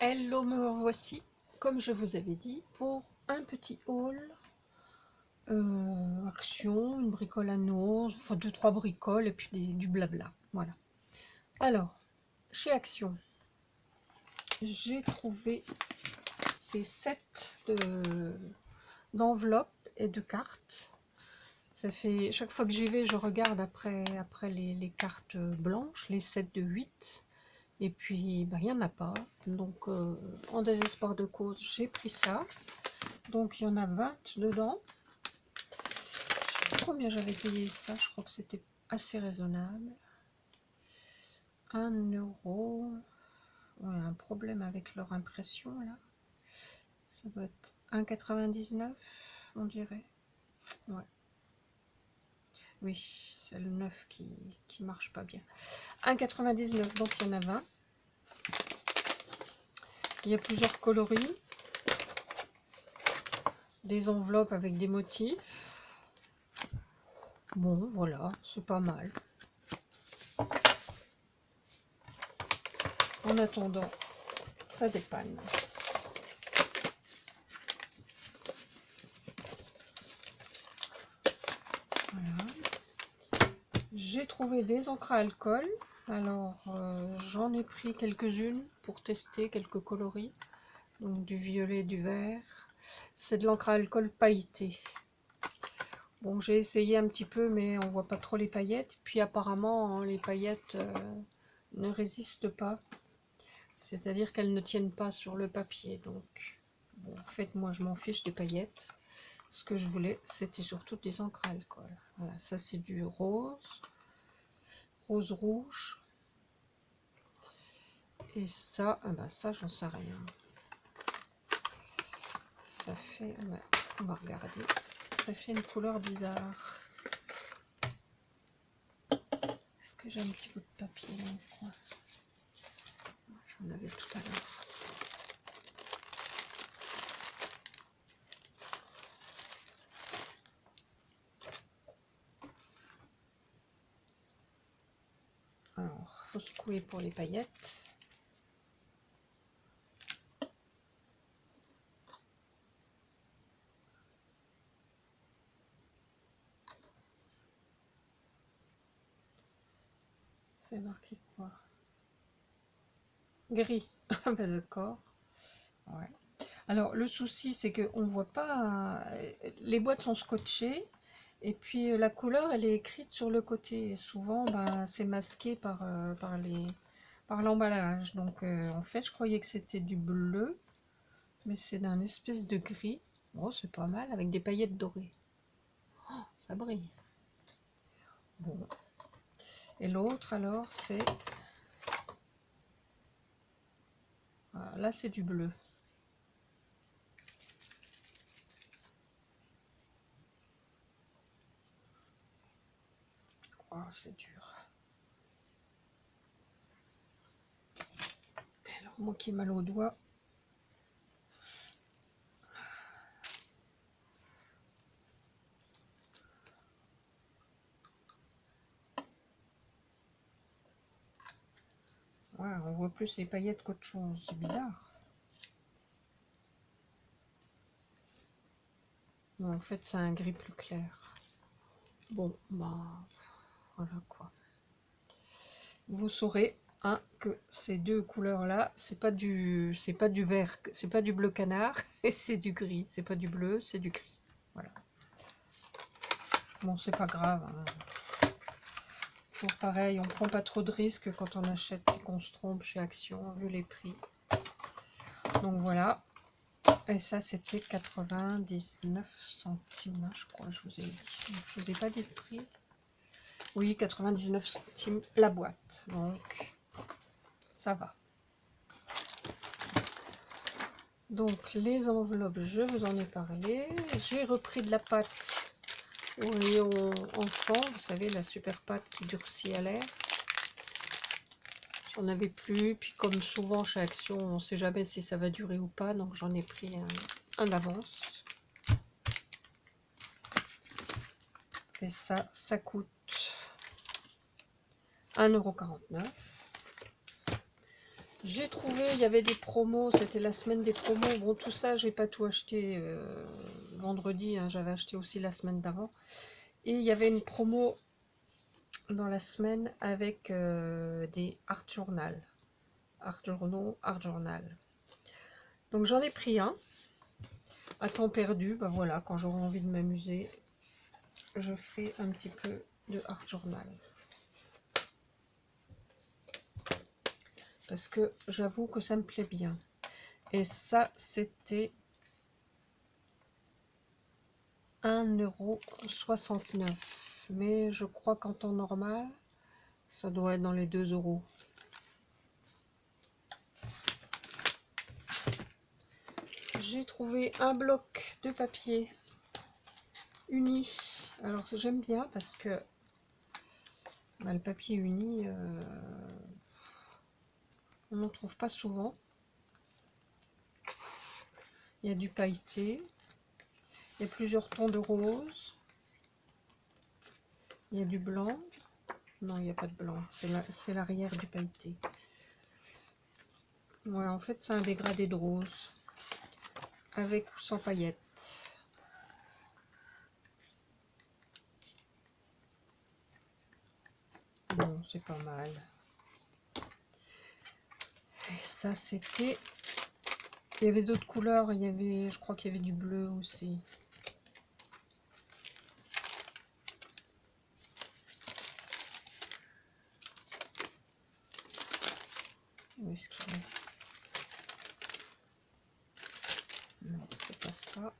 Hello, me revoici, comme je vous avais dit, pour un petit haul Action, une bricole à nos, enfin 2-3 bricoles et puis du blabla. Voilà. Alors, chez Action, j'ai trouvé ces sets d'enveloppes et de cartes. Ça fait, chaque fois que j'y vais, je regarde après les cartes blanches, les sets de 8. Et puis, bah, il n'y en a pas. Donc, en désespoir de cause, j'ai pris ça. Donc, il y en a 20 dedans. Je sais pas combien j'avais payé ça. Je crois que c'était assez raisonnable. 1 euro. Ouais, un problème avec leur impression, là. Ça doit être 1,99, on dirait. Ouais. Oui, c'est le 9 qui marche pas bien. 1,99, donc il y en a 20. Il y a plusieurs coloris. Des enveloppes avec des motifs. Bon, voilà, c'est pas mal. En attendant, ça dépanne. Voilà. J'ai trouvé des encres à alcool. Alors, j'en ai pris quelques-unes pour tester quelques coloris. Donc, du violet, du vert. C'est de l'encre à alcool pailletée. Bon, j'ai essayé un petit peu, mais on voit pas trop les paillettes. Puis apparemment, hein, les paillettes ne résistent pas. C'est-à-dire qu'elles ne tiennent pas sur le papier. Donc, bon, en fait, moi, je m'en fiche des paillettes. Ce que je voulais, c'était surtout des encres à alcool. Voilà, ça, c'est du rose. Rose-rouge. Et ça, ah ben ça, j'en sais rien. Ça fait, ouais, on va regarder. Ça fait une couleur bizarre. Est-ce que j'ai un petit bout de papier dans le coin? J'en avais tout à l'heure. Alors, faut secouer pour les paillettes. C'est marqué quoi? Gris. Ah ben d'accord. Ouais. Alors le souci c'est que on voit pas. Les boîtes sont scotchées et puis la couleur elle est écrite sur le côté. Et souvent ben, c'est masqué par l'emballage. Donc en fait je croyais que c'était du bleu, mais c'est d'un espèce de gris. Oh c'est pas mal avec des paillettes dorées. Oh, ça brille. Bon. Et l'autre alors c'est. Voilà, là c'est du bleu. Oh, c'est dur. Alors, moi qui ai mal aux doigts. Ouais, on voit plus les paillettes qu'autre chose. C'est bizarre. Mais en fait, c'est un gris plus clair. Bon, bah, voilà quoi. Vous saurez. Hein, que ces deux couleurs là c'est pas du vert, c'est pas du bleu canard et c'est du gris, c'est pas du bleu, c'est du gris. Voilà, bon c'est pas grave hein. Toujours pareil, on prend pas trop de risques quand on achète et qu'on se trompe chez Action vu les prix. Donc voilà, et ça c'était 99 centimes je crois. Je vous ai dit, je vous ai pas dit le prix. Oui, 99 centimes la boîte, donc ça va. Donc les enveloppes, je vous en ai parlé. J'ai repris de la pâte au rayon enfant, vous savez, la super pâte qui durcit à l'air. J'en avais plus, puis comme souvent chez Action, on ne sait jamais si ça va durer ou pas, donc j'en ai pris un d'avance. Et ça coûte 1,49 €. J'ai trouvé, il y avait des promos, c'était la semaine des promos. Bon, tout ça, j'ai pas tout acheté vendredi, hein, j'avais acheté aussi la semaine d'avant. Et il y avait une promo dans la semaine avec des art journal. Art journal. Donc j'en ai pris un à temps perdu. Ben voilà, quand j'aurai envie de m'amuser, je ferai un petit peu de art journal. Parce que j'avoue que ça me plaît bien. Et ça, c'était 1,69 €. Mais je crois qu'en temps normal, ça doit être dans les 2 €. J'ai trouvé un bloc de papier uni. Alors j'aime bien parce que le papier uni, on n'en trouve pas souvent. Il y a du pailleté. Il y a plusieurs tons de rose. Il y a du blanc. Non, il n'y a pas de blanc. C'est l'arrière du pailleté. Ouais, en fait, c'est un dégradé de rose. Avec ou sans paillettes. Bon, c'est pas mal. Et ça, c'était... Il y avait d'autres couleurs. Il y avait, je crois qu'il y avait du bleu aussi. Où est-ce qu'il est? Non, c'est pas ça.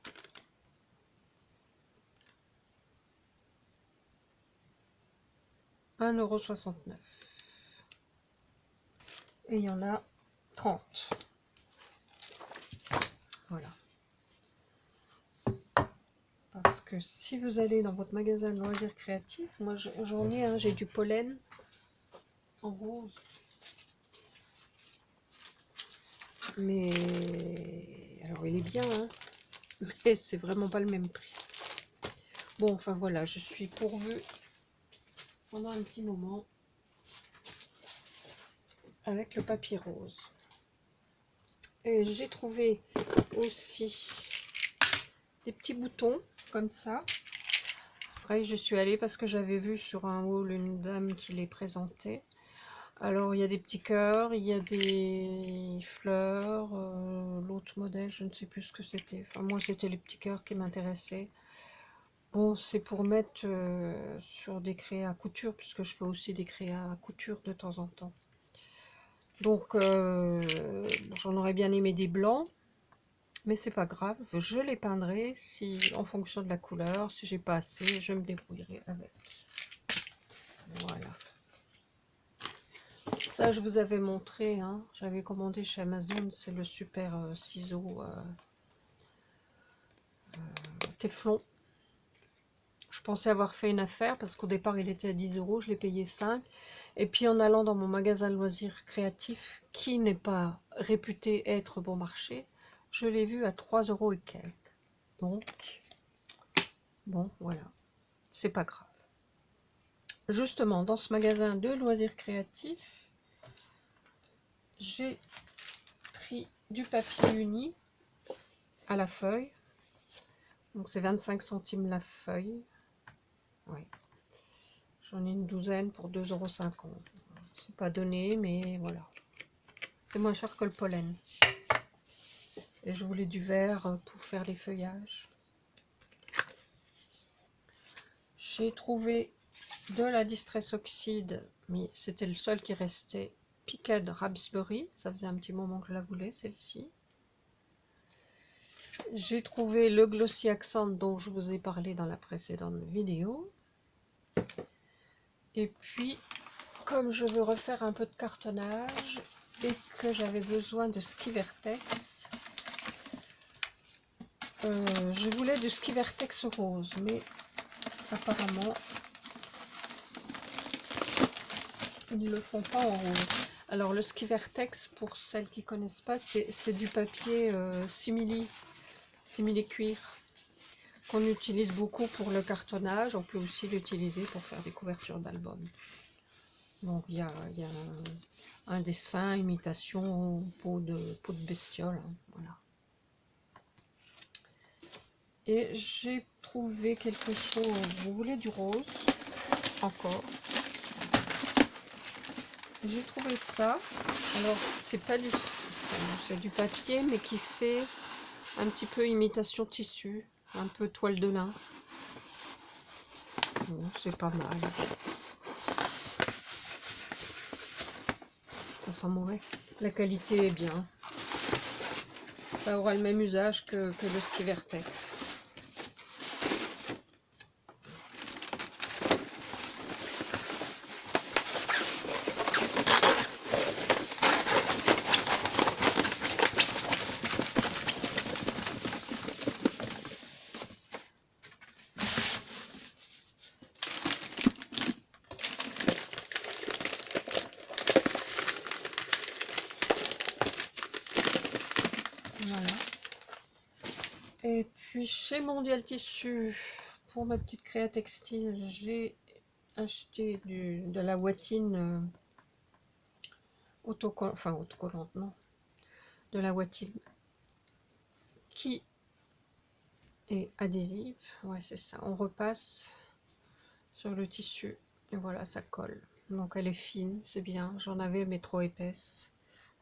€1,69 €. Et il y en a 30. Voilà. Parce que si vous allez dans votre magasin de loisirs créatifs, moi j'en ai un, j'ai du pollen en rose. Mais alors il est bien, hein, mais c'est vraiment pas le même prix. Bon, enfin voilà, je suis pourvue pendant un petit moment avec le papier rose. Et j'ai trouvé aussi des petits boutons comme ça. Après, je suis allée parce que j'avais vu sur un haul une dame qui les présentait. Alors, il y a des petits cœurs, il y a des fleurs. L'autre modèle, je ne sais plus ce que c'était. Enfin, moi, c'était les petits cœurs qui m'intéressaient. Bon, c'est pour mettre sur des créas à couture, puisque je fais aussi des créas à couture de temps en temps. Donc, j'en aurais bien aimé des blancs. Mais c'est pas grave, je les peindrai si, en fonction de la couleur. Si j'ai pas assez, je me débrouillerai avec. Voilà. Ça, je vous avais montré, hein. J'avais commandé chez Amazon, c'est le super ciseau Téflon. Je pensais avoir fait une affaire parce qu'au départ il était à 10 €, je l'ai payé 5. Et puis en allant dans mon magasin de loisirs créatifs, qui n'est pas réputé être bon marché, je l'ai vu à 3 € et quelques. Donc, bon, voilà, c'est pas grave. Justement, dans ce magasin de loisirs créatifs, j'ai pris du papier uni à la feuille. Donc c'est 25 centimes la feuille. Oui. J'en ai une douzaine pour 2,50 €. C'est pas donné, mais voilà. C'est moins cher que le pollen. Et je voulais du vert pour faire les feuillages. J'ai trouvé de la Distress Oxide, mais c'était le seul qui restait. Picked Raspberry, ça faisait un petit moment que je la voulais, celle-ci. J'ai trouvé le Glossy Accent dont je vous ai parlé dans la précédente vidéo. Et puis, comme je veux refaire un peu de cartonnage et que j'avais besoin de Ski Vertex, je voulais du Ski Vertex rose, mais apparemment, ils ne le font pas en rose. Alors, le Ski Vertex, pour celles qui ne connaissent pas, c'est du papier simili cuir qu'on utilise beaucoup pour le cartonnage. On peut aussi l'utiliser pour faire des couvertures d'albums. Donc il y a un dessin, imitation, peau de bestiole, hein, voilà. Et j'ai trouvé quelque chose, je voulais du rose, encore. J'ai trouvé ça, alors c'est pas du, c'est du papier, mais qui fait un petit peu imitation tissu, un peu toile de lin. Bon, c'est pas mal. Ça sent mauvais. La qualité est bien. Ça aura le même usage que le ski Vertex. Voilà. Et puis chez Mondial Tissu, pour ma petite créa textile, j'ai acheté de la ouatine autocollante, enfin autocollante, non, de la ouatine qui est adhésive. Ouais, c'est ça. On repasse sur le tissu et voilà, ça colle. Donc elle est fine, c'est bien. J'en avais, mais trop épaisse.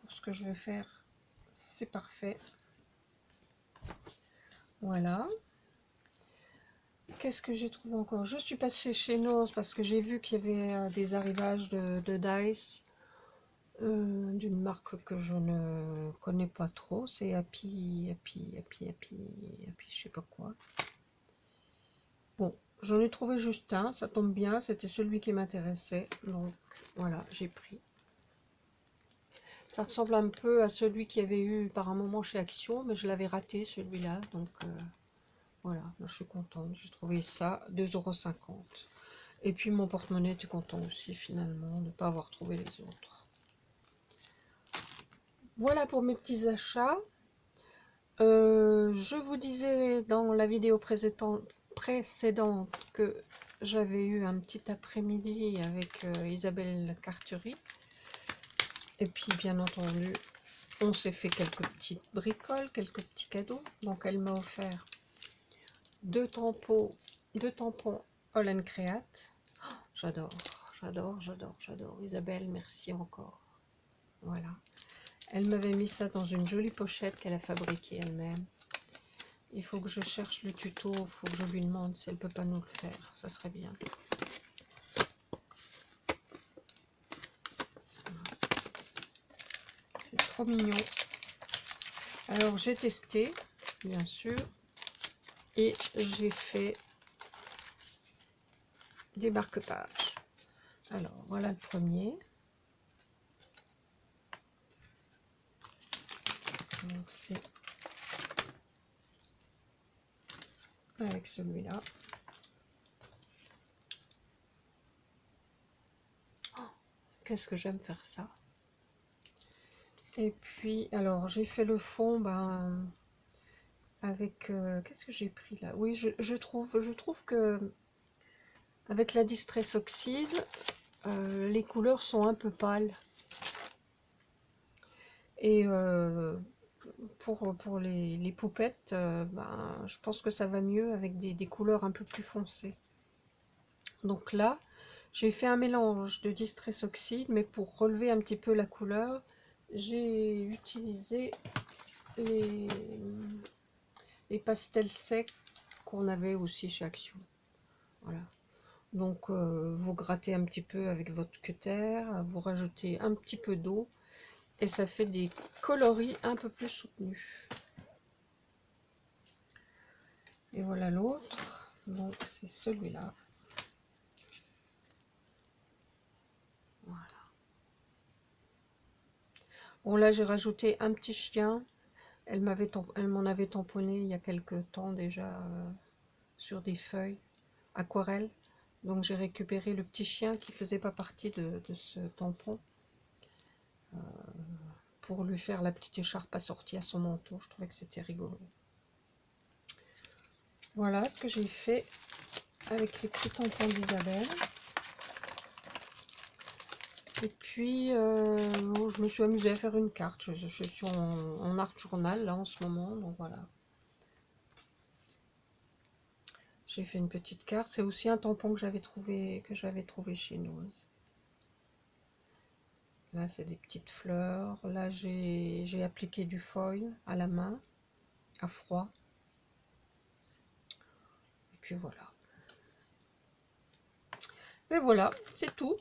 Pour ce que je veux faire, c'est parfait. Voilà. Qu'est-ce que j'ai trouvé encore? Je suis passée chez Nose parce que j'ai vu qu'il y avait des arrivages de Dice d'une marque que je ne connais pas trop. C'est Happy, je sais pas quoi. Bon, j'en ai trouvé juste un, ça tombe bien, c'était celui qui m'intéressait. Donc voilà, j'ai pris. Ça ressemble un peu à celui qu'il y avait eu par un moment chez Action, mais je l'avais raté celui-là, donc voilà, je suis contente. J'ai trouvé ça 2,50 €. Et puis mon porte-monnaie était content aussi finalement de ne pas avoir trouvé les autres. Voilà pour mes petits achats. Je vous disais dans la vidéo précédente que j'avais eu un petit après-midi avec Isabelle Carterie. Et puis bien entendu, on s'est fait quelques petites bricoles, quelques petits cadeaux. Donc elle m'a offert deux tampons All & Create. Oh, j'adore, j'adore, j'adore, j'adore. Isabelle, merci encore. Voilà. Elle m'avait mis ça dans une jolie pochette qu'elle a fabriquée elle-même. Il faut que je cherche le tuto, il faut que je lui demande si elle peut pas nous le faire. Ça serait bien. C'est trop mignon. Alors j'ai testé, bien sûr, et j'ai fait des marque-pages. Alors voilà le premier. Donc c'est avec celui-là. Oh, qu'est-ce que j'aime faire ça. Et puis alors j'ai fait le fond avec qu'est-ce que j'ai pris là. Oui, je trouve que avec la Distress Oxide, les couleurs sont un peu pâles. Et pour les poupettes, je pense que ça va mieux avec des couleurs un peu plus foncées. Donc là, j'ai fait un mélange de Distress Oxide, mais pour relever un petit peu la couleur, j'ai utilisé les pastels secs qu'on avait aussi chez Action. Voilà. Donc vous grattez un petit peu avec votre cutter, vous rajoutez un petit peu d'eau et ça fait des coloris un peu plus soutenus. Et voilà l'autre, donc c'est celui-là. Voilà. Bon là j'ai rajouté un petit chien. Elle m'en avait tamponné il y a quelques temps déjà sur des feuilles aquarelles. Donc j'ai récupéré le petit chien qui faisait pas partie de ce tampon pour lui faire la petite écharpe assortie à son manteau. Je trouvais que c'était rigolo. Voilà ce que j'ai fait avec les petits tampons d'Isabelle. Et puis, je me suis amusée à faire une carte. Je suis en art journal là en ce moment, donc voilà. J'ai fait une petite carte. C'est aussi un tampon que j'avais trouvé chez Nose. Là, c'est des petites fleurs. Là, j'ai appliqué du foil à la main, à froid. Et puis voilà. Et voilà, c'est tout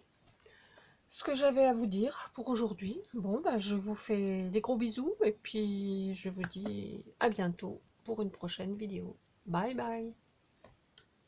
ce que j'avais à vous dire pour aujourd'hui. Bon, bah, je vous fais des gros bisous et puis je vous dis à bientôt pour une prochaine vidéo. Bye bye!